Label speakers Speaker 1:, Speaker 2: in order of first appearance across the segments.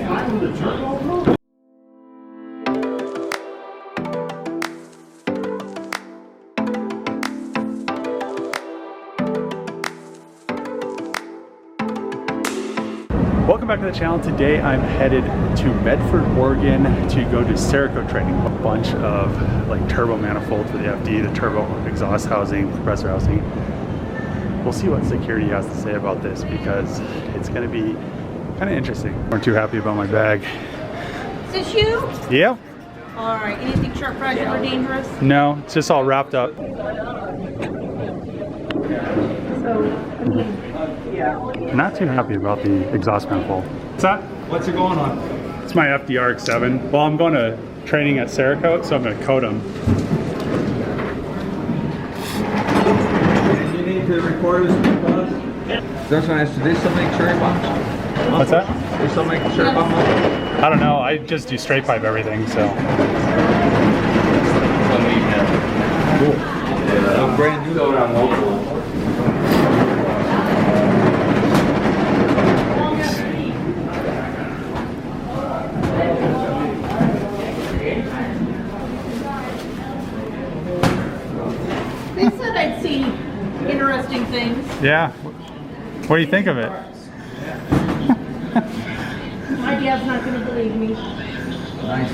Speaker 1: Welcome back to the channel. Today I'm headed to Medford, Oregon to go to Cerakote training. A bunch of like turbo manifold for the FD, the turbo exhaust housing, compressor housing. We'll see what security has to say about this because it's going to be kind of interesting. I'm too happy about my bag.
Speaker 2: Is this you?
Speaker 1: Yeah.
Speaker 2: All right. Anything sharp, fragile, or dangerous?
Speaker 1: No, it's just all wrapped up. Not too happy about the exhaust manifold. What's that?
Speaker 3: What's it going on?
Speaker 1: It's my FDR X7. Well, I'm going to training at Cerakote, so I'm going to coat them.
Speaker 3: You need to record this because that's when I asked, do they still make cherry bombs?
Speaker 1: What's that?
Speaker 3: They still make cherry bombs?
Speaker 1: I don't know. I just do straight pipe everything, so.
Speaker 3: Cool. Yeah, brand new though on local.
Speaker 2: They said I'd see interesting things.
Speaker 1: Yeah. What do you think of it?
Speaker 2: My dad's not going to believe me.
Speaker 3: Nice.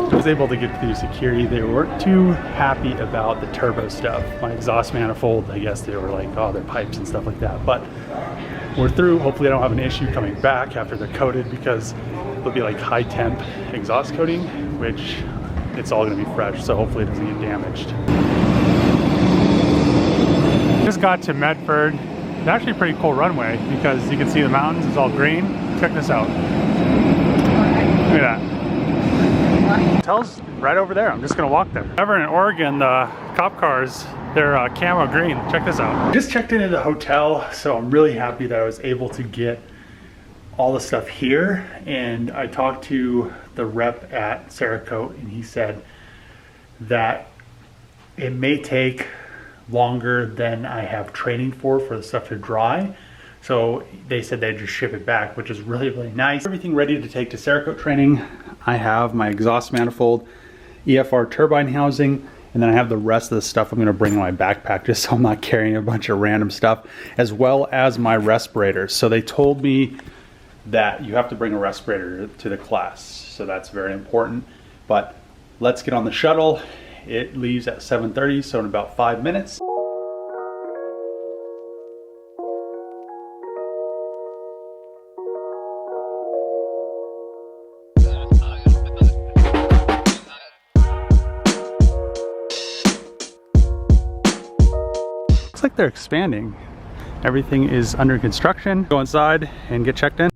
Speaker 1: I was able to get through security. They weren't too happy about the turbo stuff. My exhaust manifold, I guess they were like, oh, they're pipes and stuff like that. But we're through. Hopefully I don't have an issue coming back after they're coated because it'll be like high temp exhaust coating, which it's all gonna be fresh. So hopefully it doesn't get damaged. Just got to Medford. It's actually a pretty cool runway because you can see the mountains, it's all green. Check this out. Look at that. Hotel's right over there. I'm just gonna walk there. Ever in Oregon, the cop cars, they're camo green. Check this out. Just checked into the hotel, so I'm really happy that I was able to get all the stuff here. And I talked to the rep at Cerakote, and he said that it may take longer than I have training for the stuff to dry. So they said they'd just ship it back, which is really, really nice. Everything ready to take to Cerakote training. I have my exhaust manifold, EFR turbine housing, and then I have the rest of the stuff I'm gonna bring in my backpack just so I'm not carrying a bunch of random stuff, as well as my respirators. So they told me that you have to bring a respirator to the class. So that's very important. But let's get on the shuttle. It leaves at 7:30, so in about 5 minutes. Looks like they're expanding. Everything is under construction. Go inside and get checked in.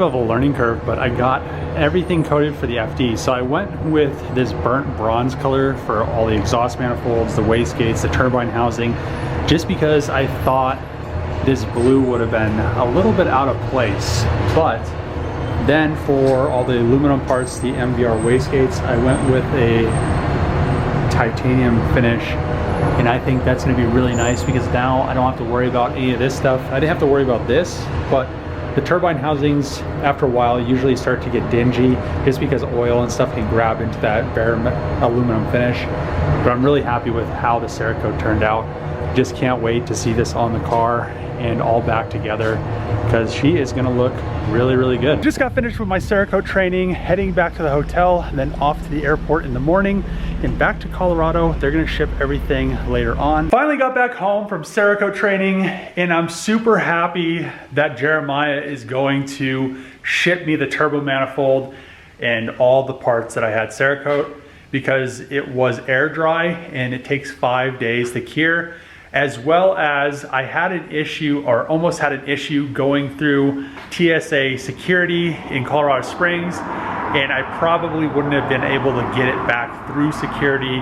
Speaker 1: of a learning curve, but I got everything coated for the FD. So I went with this burnt bronze color for all the exhaust manifolds, the wastegates, the turbine housing, just because I thought this blue would have been a little bit out of place. But then for all the aluminum parts, the MVR wastegates, I went with a titanium finish, and I think that's going to be really nice because now I don't have to worry about any of this stuff. I didn't have to worry about this, but the turbine housings after a while usually start to get dingy just because oil and stuff can grab into that bare aluminum finish. But I'm really happy with how the Cerakote turned out. Just can't wait to see this on the car and all back together because she is going to look really, really good. Just got finished with my Cerakote training, heading back to the hotel, and then off to the airport in the morning and back to Colorado. They're going to ship everything later on. Finally got back home from Cerakote training, and I'm super happy that Jeremiah is going to ship me the turbo manifold and all the parts that I had Cerakote, because it was air dry and it takes 5 days to cure. As well as I had an issue, or almost had an issue, going through TSA security in Colorado Springs, and I probably wouldn't have been able to get it back through security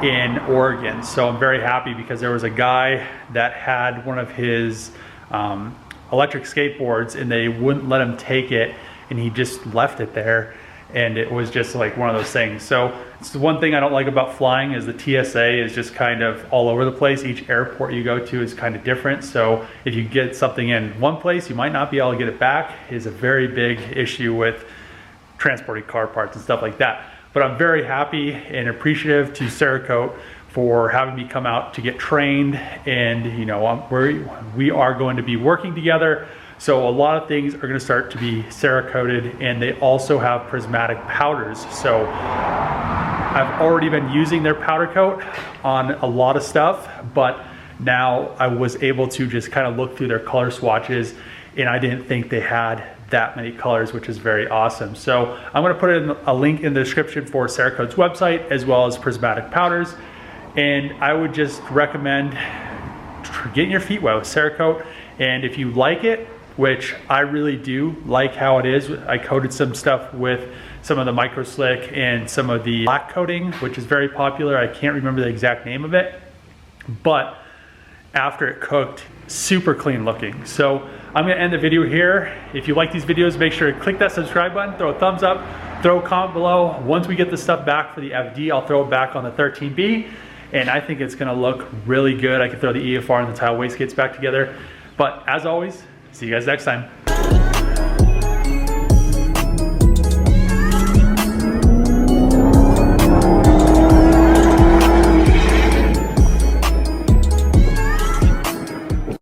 Speaker 1: in Oregon. So I'm very happy because there was a guy that had one of his electric skateboards and they wouldn't let him take it, and he just left it there. And it was just like one of those things. So it's the one thing I don't like about flying is the TSA is just kind of all over the place. Each airport you go to is kind of different. So if you get something in one place, you might not be able to get it back. Is a very big issue with transporting car parts and stuff like that. But I'm very happy and appreciative to Cerakote for having me come out to get trained. And you know, we are going to be working together. So a lot of things are going to start to be Cerakoted, and they also have prismatic powders. So I've already been using their powder coat on a lot of stuff, but now I was able to just kind of look through their color swatches, and I didn't think they had that many colors, which is very awesome. So I'm going to put in a link in the description for Cerakote's website as well as prismatic powders. And I would just recommend getting your feet wet with Cerakote. And if you like it, which I really do like how it is, I coated some stuff with some of the micro slick and some of the black coating, which is very popular. I can't remember the exact name of it, but after it cooked, super clean looking. So I'm gonna end the video here. If you like these videos, make sure to click that subscribe button, throw a thumbs up, throw a comment below. Once we get the stuff back for the FD, I'll throw it back on the 13B, and I think it's gonna look really good. I can throw the EFR and the tile wastegates back together. But as always, see you guys next time.